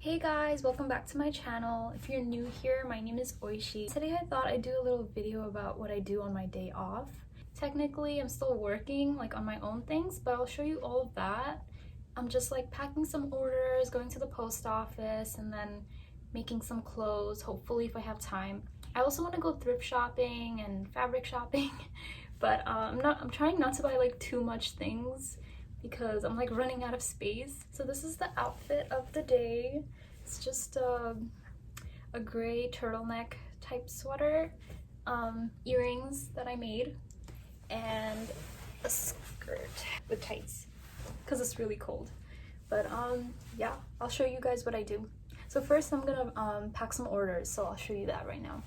Hey guys, welcome back to my channel. If you're new here, my name is Oishi. Today I thought I'd do a little video about what I do on my day off. Technically, I'm still working on my own things, but I'll show you all of that. I'm just packing some orders, going to the post office, and then making some clothes, hopefully if I have time. I also want to go thrift shopping and fabric shopping, but I'm trying not to buy too much things because I'm running out of space. So this is the outfit of the day. It's just a gray turtleneck type sweater, earrings that I made, and a skirt with tights because it's really cold. But yeah, I'll show you guys what I do. So first I'm gonna pack some orders, so I'll show you that right now.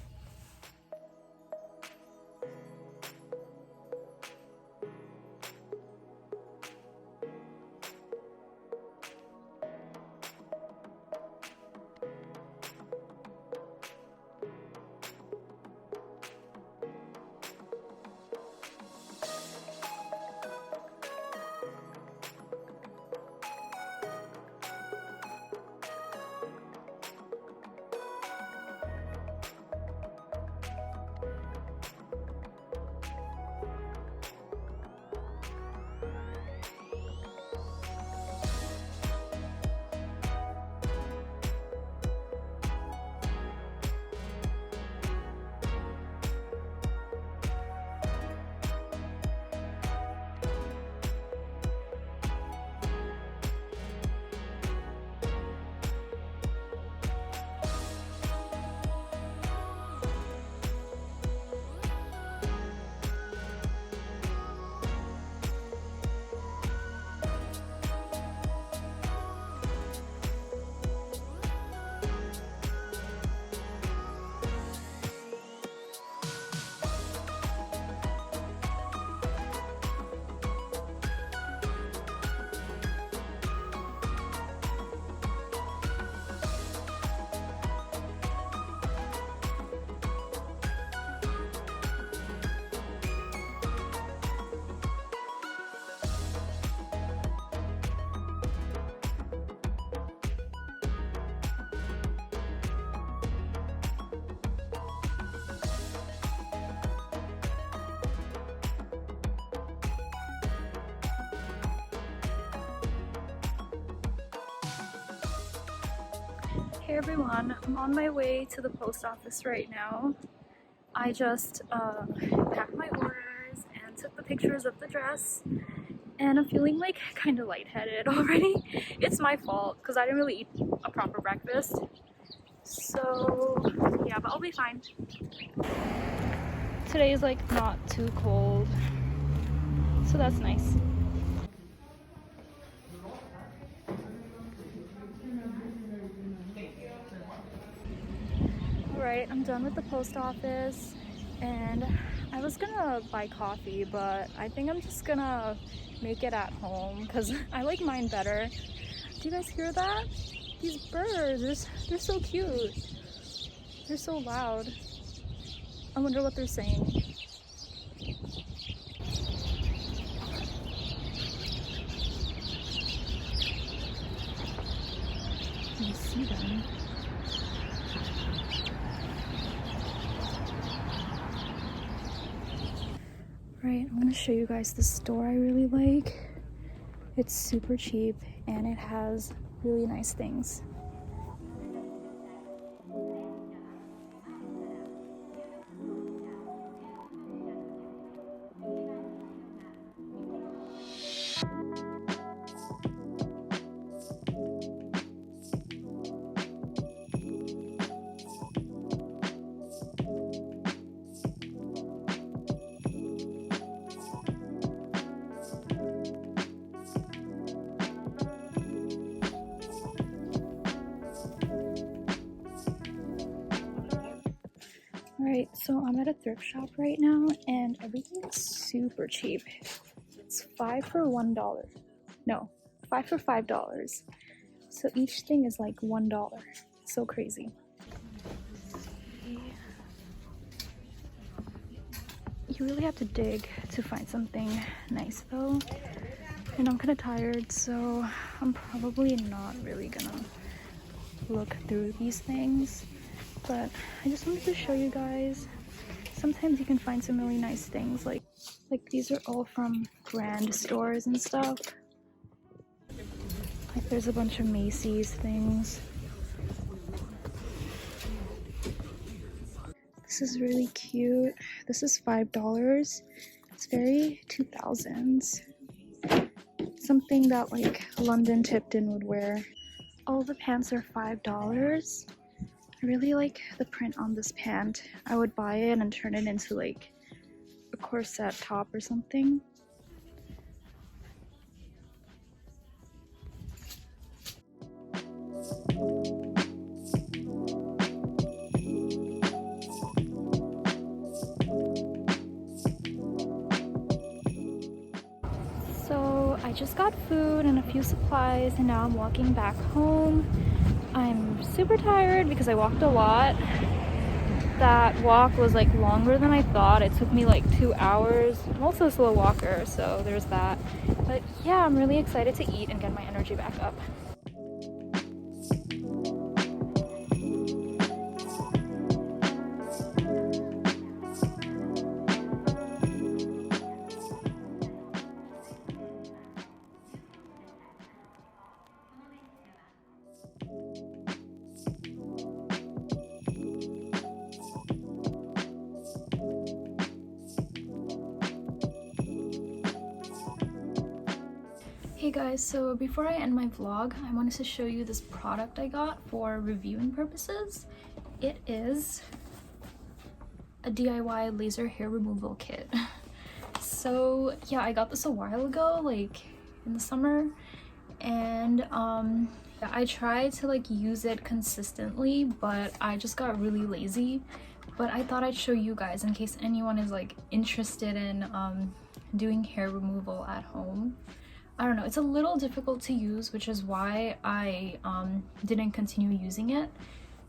Hey everyone, I'm on my way to the post office right now. I just packed my orders and took the pictures of the dress, and I'm feeling kind of lightheaded already. It's my fault because I didn't really eat a proper breakfast. So yeah, but I'll be fine. Today is not too cold, so that's nice. Alright, I'm done with the post office, and I was gonna buy coffee, but I think I'm just gonna make it at home because I like mine better. Do you guys hear that? These birds, they're so cute. They're so loud. I wonder what they're saying. Can you see them? Right, I'm gonna show you guys the store I really like. It's super cheap and it has really nice things. Alright, so I'm at a thrift shop right now and everything is super cheap. It's 5 for $1. No, 5 for $5. So each thing is $1. So crazy. You really have to dig to find something nice though. And I'm kind of tired, so I'm probably not really gonna look through these things, but I just wanted to show you guys. Sometimes you can find some really nice things, like these are all from brand stores and stuff. Like there's a bunch of Macy's things. This is really cute. This is $5. It's very 2000s. Something that like London Tipton would wear. All the pants are $5. I really like the print on this pant. I would buy it and turn it into like a corset top or something. So I just got food and a few supplies and now I'm walking back home. I'm super tired because I walked a lot. That walk was like longer than I thought. It took me like 2 hours. I'm also a slow walker, so there's that. But yeah, I'm really excited to eat and get my energy back up. Hey guys, so before I end my vlog, I wanted to show you this product I got for reviewing purposes. It is a DIY laser hair removal kit. So yeah, I got this a while ago, like in the summer, and I tried to like use it consistently, but I just got really lazy. But I thought I'd show you guys in case anyone is like interested in doing hair removal at home. I don't know, it's a little difficult to use, which is why I didn't continue using it.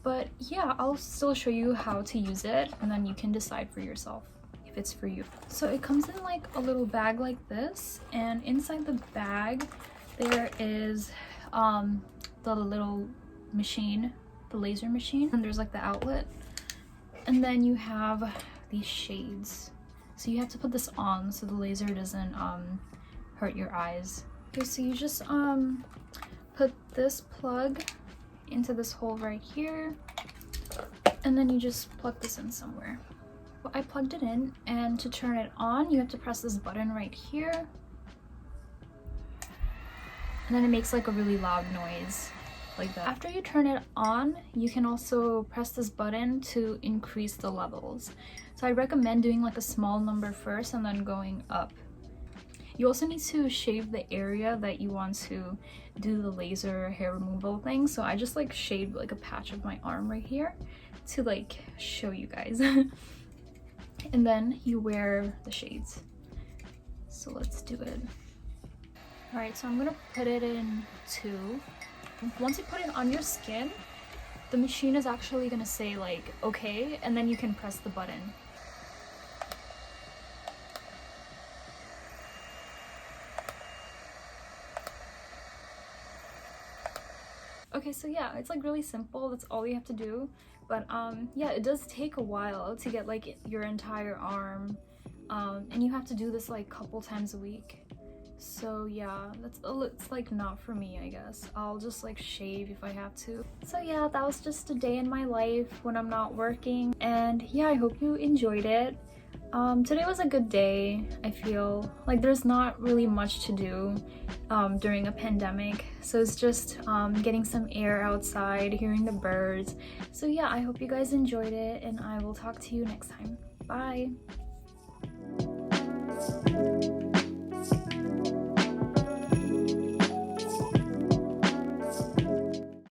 But yeah, I'll still show you how to use it and then you can decide for yourself if it's for you. So it comes in like a little bag like this, and inside the bag there is the little machine, the laser machine, and there's like the outlet. And then you have these shades. So you have to put this on so the laser doesn't hurt your eyes. Okay, so you just put this plug into this hole right here, and then you just plug this in somewhere. Well, I plugged it in, and to turn it on you have to press this button right here, and then it makes like a really loud noise like that. After you turn it on, you can also press this button to increase the levels. So I recommend doing like a small number first and then going up. You also need to shave the area that you want to do the laser hair removal thing. So I just like shaved like a patch of my arm right here to like show you guys. And then you wear the shades. So let's do it. All right, so I'm gonna put it in 2. Once you put it on your skin, the machine is actually gonna say like, okay, and then you can press the button. Okay, so yeah, it's like really simple. That's all you have to do. But yeah, it does take a while to get like your entire arm, and you have to do this like a couple times a week. So yeah, it's like not for me, I guess. I'll just like shave if I have to. So yeah, that was just a day in my life when I'm not working, and yeah, I hope you enjoyed it. Today was a good day. I feel like there's not really much to do during a pandemic, so it's just getting some air outside, hearing the birds. So yeah, I hope you guys enjoyed it, and I will talk to you next time. Bye!